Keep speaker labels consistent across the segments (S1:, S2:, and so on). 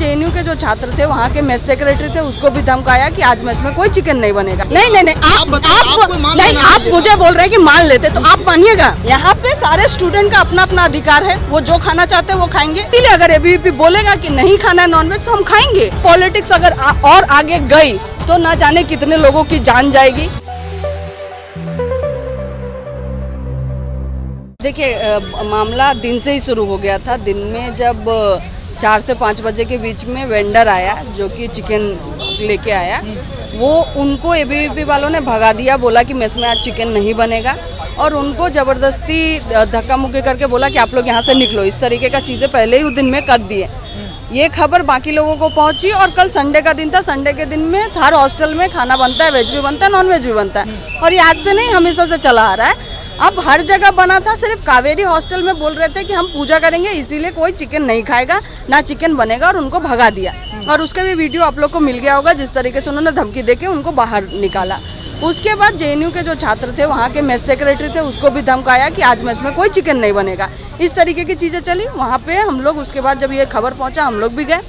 S1: JNU के जो छात्र थे, वहाँ के मेस सेक्रेटरी थे, उसको भी धमकाया कि आज मेस में कोई चिकन नहीं बनेगा। नहीं, आप मुझे बोल रहे हैं कि मान लेते, तो आप मानिएगा। यहाँ पे सारे स्टूडेंट का अपना अपना अधिकार है, वो जो खाना चाहते हैं वो खाएंगे। इसलिए अगर एबीवीपी बोलेगा कि नहीं खाना है नॉनवेज, तो हम खाएंगे। पॉलिटिक्स अगर और आगे गई तो ना जाने कितने लोगों की जान जाएगी। देखिए, मामला दिन से ही शुरू हो गया था। दिन में जब 4 से 5 बजे के बीच में वेंडर आया जो कि चिकन लेके आया, वो उनको एबीवीपी वालों ने भगा दिया, बोला कि मेस में आज चिकन नहीं बनेगा, और उनको ज़बरदस्ती धक्का मुक्की करके बोला कि आप लोग यहाँ से निकलो। इस तरीके का चीज़ें पहले ही उस दिन में कर दिए। ये खबर बाकी लोगों को पहुंची, और कल संडे का दिन था। संडे के दिन में हर हॉस्टल में खाना बनता है, वेज भी बनता है, नॉन वेज भी बनता है, और ये आज से नहीं हमेशा से चला आ रहा है। अब हर जगह बना था, सिर्फ कावेरी हॉस्टल में बोल रहे थे कि हम पूजा करेंगे, इसीलिए कोई चिकन नहीं खाएगा, ना चिकन बनेगा, और उनको भगा दिया। और उसका भी वीडियो आप लोग को मिल गया होगा, जिस तरीके से उन्होंने धमकी देके उनको बाहर निकाला। उसके बाद जेएनयू के जो छात्र थे, वहाँ के मेस सेक्रेटरी थे, उसको भी धमकाया कि आज मेस में कोई चिकन नहीं बनेगा। इस तरीके की चीज़ें चली वहाँ पे। हम लोग उसके बाद जब ये खबर पहुँचा, हम लोग भी गए।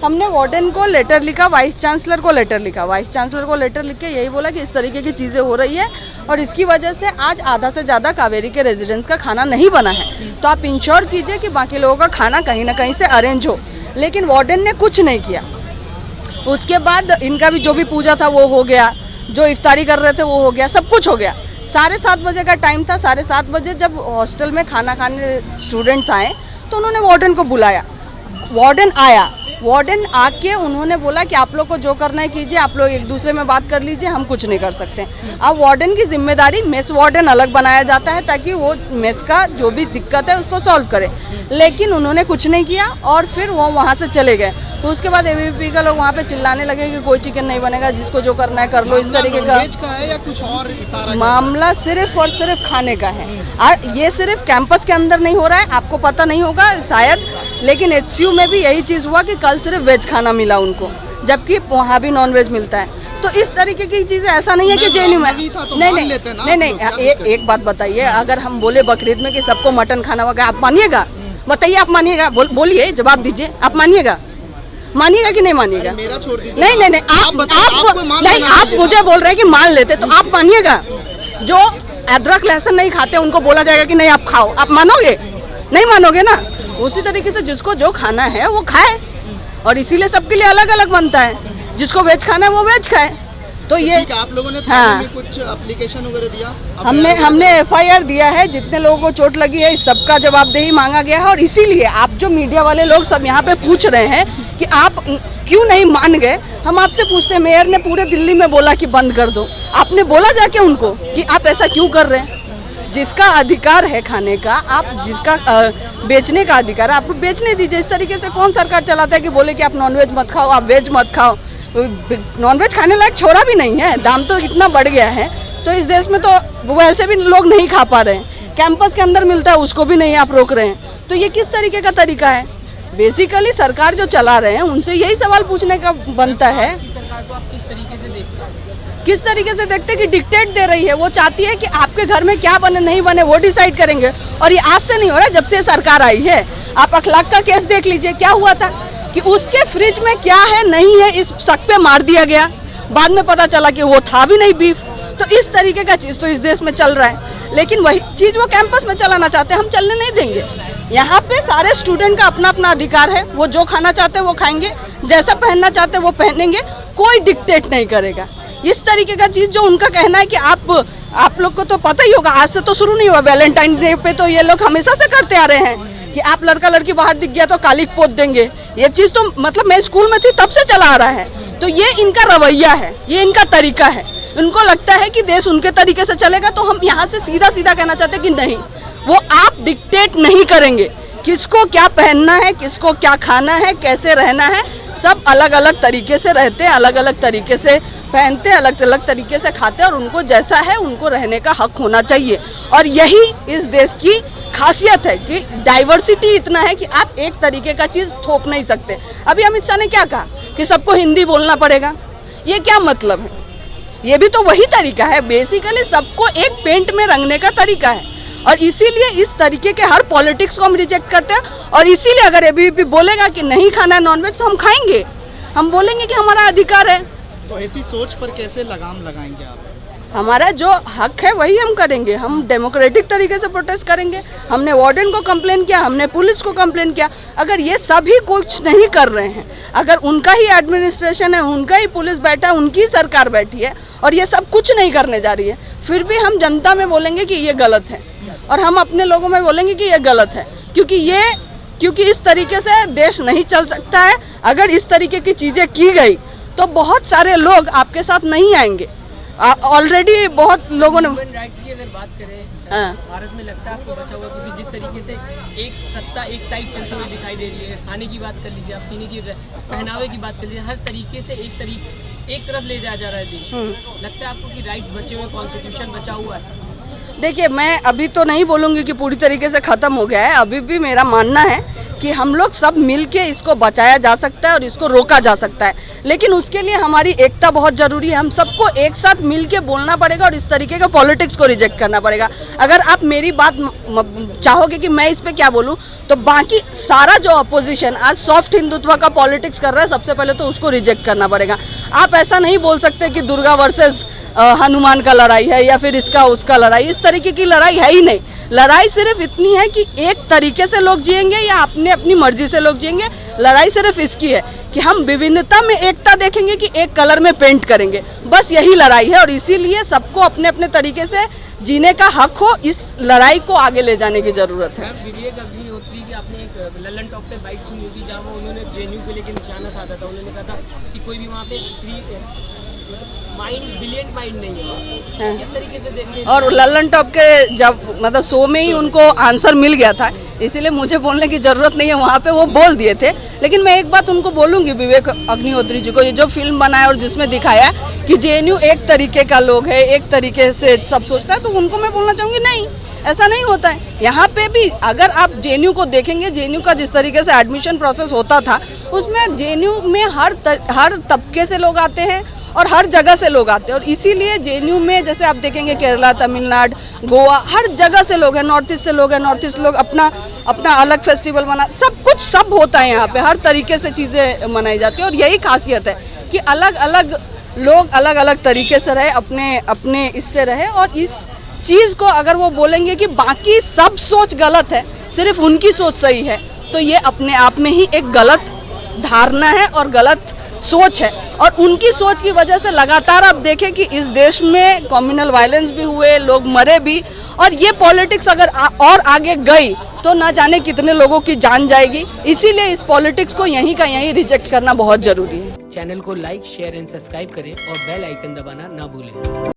S1: हमने वार्डन को लेटर लिखा, वाइस चांसलर को लेटर लिखा। वाइस चांसलर को लेटर लिख के यही बोला कि इस तरीके की चीज़ें हो रही है, और इसकी वजह से आज आधा से ज़्यादा कावेरी के रेजिडेंट्स का खाना नहीं बना है, तो आप इंश्योर कीजिए कि बाकी लोगों का खाना कहीं ना कहीं से अरेंज हो। लेकिन वार्डन ने कुछ नहीं किया। उसके बाद इनका भी जो भी पूजा था वो हो गया, जो इफ्तारी कर रहे थे वो हो गया, सब कुछ हो गया। 7:30 बजे का टाइम था। 7:30 बजे जब हॉस्टल में खाना खाने स्टूडेंट्स आए, तो उन्होंने वार्डन को बुलाया। वार्डन आया, वार्डन आके उन्होंने बोला कि आप लोग को जो करना है कीजिए, आप लोग एक दूसरे में बात कर लीजिए, हम कुछ नहीं कर सकते। अब वार्डन की जिम्मेदारी, मेस वार्डन अलग बनाया जाता है ताकि वो मेस का जो भी दिक्कत है उसको सॉल्व करे, लेकिन उन्होंने कुछ नहीं किया, और फिर वो वहाँ से चले गए। उसके बाद एबीवीपी का लोग वहाँ पे चिल्लाने लगे कि कोई चिकन नहीं बनेगा, जिसको जो करना है कर लो। इस तरीके का
S2: है या कुछ और इशारा?
S1: मामला सिर्फ और सिर्फ खाने का है, और ये सिर्फ कैंपस के अंदर नहीं हो रहा है, आपको पता नहीं होगा शायद, लेकिन एचयू में भी यही चीज़ हुआ कि कल सिर्फ वेज खाना मिला उनको, जबकि वहाँ भी नॉन वेज मिलता है। तो इस तरीके की चीज़ें, ऐसा नहीं है कि जेएनयू में नहीं। एक बात बताइए, अगर हम बोले बकरीद में कि सबको मटन खाना होगा, आप मानिएगा? बताइए, आप मानिएगा? बोलिए, जवाब दीजिए, आप मानिएगा? मानिएगा कि नहीं मानिएगा?
S2: मेरा छोड़ दीजिए।
S1: नहीं, आप मुझे बोल रहे हैं कि मान लेते, तो आप मानिएगा? जो अदरक लहसुन नहीं खाते उनको बोला जाएगा कि नहीं आप खाओ, आप मानोगे? नहीं मानोगे ना। उसी तरीके से जिसको जो खाना है वो खाए, और इसीलिए सबके लिए अलग अलग बनता है। जिसको वेज खाना है वो वेज खाए। तो ये
S2: आप लोगों ने थाने में कुछ एप्लीकेशन वगैरह दिया?
S1: हमने एफआईआर दिया है। जितने लोगों को चोट लगी है, सबका जवाबदेही मांगा गया है, और इसीलिए आप जो मीडिया वाले लोग सब यहाँ पे पूछ रहे हैं कि आप क्यों नहीं मान गए, हम आपसे पूछते हैं। मेयर ने पूरे दिल्ली में बोला कि बंद कर दो, आपने बोला जाके उनको कि आप ऐसा क्यों कर रहे हैं? जिसका अधिकार है खाने का, आप जिसका बेचने का अधिकार है, आप बेचने दीजिए। इस तरीके से कौन सरकार चलाता है कि बोले कि आप नॉनवेज मत खाओ, आप वेज मत खाओ? नॉनवेज खाने लायक छोड़ा भी नहीं है, दाम तो इतना बढ़ गया है, तो इस देश में तो वैसे भी लोग नहीं खा पा रहे हैं। कैंपस के अंदर मिलता है, उसको भी नहीं आप रोक रहे हैं, तो ये किस तरीके का तरीका है? बेसिकली सरकार जो चला रहे हैं उनसे यही सवाल पूछने का बनता है।
S3: सरकार को आप किस तरीके से देखते हैं?
S1: किस तरीके से देखते कि डिक्टेट दे रही है। वो चाहती है कि आपके घर में क्या बने नहीं बने वो डिसाइड करेंगे, और ये आज से नहीं हो रहा, जब से सरकार आई है। आप अखलाक का केस देख लीजिए, क्या हुआ था कि उसके फ्रिज में क्या है नहीं है, इस शक पे मार दिया गया। बाद में पता चला कि वो था भी नहीं बीफ। तो इस तरीके का चीज़ तो इस देश में चल रहा है, लेकिन वही चीज़ वो कैंपस में चलाना चाहते हैं, हम चलने नहीं देंगे। यहाँ पे सारे स्टूडेंट का अपना अपना अधिकार है, वो जो खाना चाहते हैं वो खाएंगे, जैसा पहनना चाहते हैं वो पहनेंगे, कोई डिक्टेट नहीं करेगा। इस तरीके का चीज़ जो उनका कहना है कि आप लोग को तो पता ही होगा, आज से तो शुरू नहीं हुआ, वैलेंटाइन डे पे तो ये लोग हमेशा से करते आ रहे हैं कि आप लड़का लड़की बाहर दिख गया तो कालिक पोत देंगे। ये चीज़ तो मतलब मैं स्कूल में थी तब से चला आ रहा है। तो ये इनका रवैया है, ये इनका तरीका है। उनको लगता है कि देश उनके तरीके से चलेगा, तो हम यहाँ से सीधा सीधा कहना चाहते हैं कि नहीं, वो आप डिक्टेट नहीं करेंगे। किसको क्या पहनना है, किसको क्या खाना है, कैसे रहना है, सब अलग अलग तरीके से रहते हैं, अलग अलग तरीके से पहनते, अलग अलग तरीके से खाते, और उनको जैसा है उनको रहने का हक होना चाहिए। और यही इस देश की खासियत है कि डाइवर्सिटी इतना है कि आप एक तरीके का चीज़ थोप नहीं सकते। अभी अमित शाह ने क्या कहा कि सबको हिंदी बोलना पड़ेगा, ये क्या मतलब है? ये भी तो वही तरीका है, बेसिकली सबको एक पेंट में रंगने का तरीका है। और इसीलिए इस तरीके के हर पॉलिटिक्स को हम रिजेक्ट करते हैं। और इसीलिए अगर एबीवीपी बोलेगा कि नहीं खाना है नॉनवेज तो हम खाएंगे, हम बोलेंगे कि हमारा अधिकार है।
S2: तो ऐसी सोच पर कैसे लगाम लगाएंगे आप?
S1: हमारा जो हक है वही हम करेंगे, हम डेमोक्रेटिक तरीके से प्रोटेस्ट करेंगे। हमने वार्डन को कंप्लेन किया, हमने पुलिस को कंप्लेन किया। अगर ये सभी कुछ नहीं कर रहे हैं, अगर उनका ही एडमिनिस्ट्रेशन है, उनका ही पुलिस बैठा है, उनकी सरकार बैठी है और ये सब कुछ नहीं करने जा रही है, फिर भी हम जनता में बोलेंगे कि ये गलत है और हम अपने लोगों में बोलेंगे कि ये गलत है। क्योंकि इस तरीके से देश नहीं चल सकता है। अगर इस तरीके की चीज़ें की गई तो बहुत सारे लोग आपके साथ नहीं आएंगे। ऑलरेडी बहुत लोगों ने
S3: ह्यूमन राइट्स की अगर बात करें, भारत में लगता है आपको बचा हुआ, क्योंकि जिस तरीके से एक सत्ता एक साइड चलती हुई दिखाई दे रही है। खाने की बात कर लीजिए, आप पीने की, पहनावे की बात कर लीजिए, हर तरीके से एक तरफ ले जाया जा रहा है देश। लगता है आपको कि राइट्स बचे हुए, कॉन्स्टिट्यूशन बचा हुआ है?
S1: देखिए, मैं अभी तो नहीं बोलूँगी कि पूरी तरीके से ख़त्म हो गया है। अभी भी मेरा मानना है कि हम लोग सब मिलके इसको बचाया जा सकता है और इसको रोका जा सकता है, लेकिन उसके लिए हमारी एकता बहुत ज़रूरी है। हम सबको एक साथ मिलके बोलना पड़ेगा और इस तरीके के पॉलिटिक्स को रिजेक्ट करना पड़ेगा। अगर आप मेरी बात चाहोगे कि मैं इस पे क्या बोलूँ, तो बाकी सारा जो अपोजिशन आज सॉफ्ट हिंदुत्व का पॉलिटिक्स कर रहा है, सबसे पहले तो उसको रिजेक्ट करना पड़ेगा। आप ऐसा नहीं बोल सकते कि दुर्गा वर्सेस हनुमान का लड़ाई है या फिर इसका उसका लड़ाई, इस तरीके की लड़ाई है ही नहीं। लड़ाई सिर्फ इतनी है कि एक तरीके से लोग जिएंगे या अपनी मर्जी से लोग जिएंगे। लड़ाई सिर्फ इसकी है कि हम विभिन्नता में एकता देखेंगे कि एक कलर में पेंट करेंगे, बस यही लड़ाई है। और इसीलिए सबको अपने अपने तरीके से जीने का हक हो, इस लड़ाई को आगे ले जाने की जरूरत है।
S3: विवेक अग्निहोत्री की आपने एक लल्लन टॉप पे बाइट सुनी होगी, जहाँ उन्होंने जेएनयू को लेकर निशाना साधा था। उन्होंने कहा था कि कोई भी वहाँ पे ब्रिलियंट माइंड नहीं है। इस तरीके से देखने
S1: और लल्लन टॉप के जब मतलब शो में ही उनको आंसर मिल गया था, इसीलिए मुझे बोलने की ज़रूरत नहीं है, वहाँ पे वो बोल दिए थे। लेकिन मैं एक बात उनको बोलूँगी, विवेक अग्निहोत्री जी को, ये जो फिल्म बनाया और जिसमें दिखाया कि जेएनयू एक तरीके का लोग है, एक तरीके से सब सोचता है, तो उनको मैं बोलना चाहूँगी नहीं, ऐसा नहीं होता है। यहाँ पे भी अगर आप जेएनयू को देखेंगे, जेएनयू का जिस तरीके से एडमिशन प्रोसेस होता था, उसमें जेएनयू में हर तबके से लोग आते हैं और हर जगह से लोग आते हैं। और इसीलिए जेएनयू में जैसे आप देखेंगे केरला, तमिलनाडु, गोवा, हर जगह से लोग हैं। नॉर्थ ईस्ट से लोग हैं, नॉर्थ ईस्ट लोग अपना अलग फेस्टिवल मना, सब होता है यहाँ पे, हर तरीके से चीज़ें मनाई जाती है। और यही खासियत है कि अलग अलग लोग अलग अलग तरीके से रहे, अपने इससे रहे। और इस चीज़ को अगर वो बोलेंगे कि बाकी सब सोच गलत है, सिर्फ उनकी सोच सही है, तो ये अपने आप में ही एक गलत धारणा है और गलत सोच है। और उनकी सोच की वजह से लगातार आप देखें कि इस देश में कम्युनल वायलेंस भी हुए, लोग मरे भी। और ये पॉलिटिक्स अगर और आगे गई तो ना जाने कितने लोगों की जान जाएगी। इसीलिए इस पॉलिटिक्स को यहीं का यहीं रिजेक्ट करना बहुत ज़रूरी है।
S3: चैनल को लाइक, शेयर एंड सब्सक्राइब करें और बेल आइकन दबाना ना भूलें।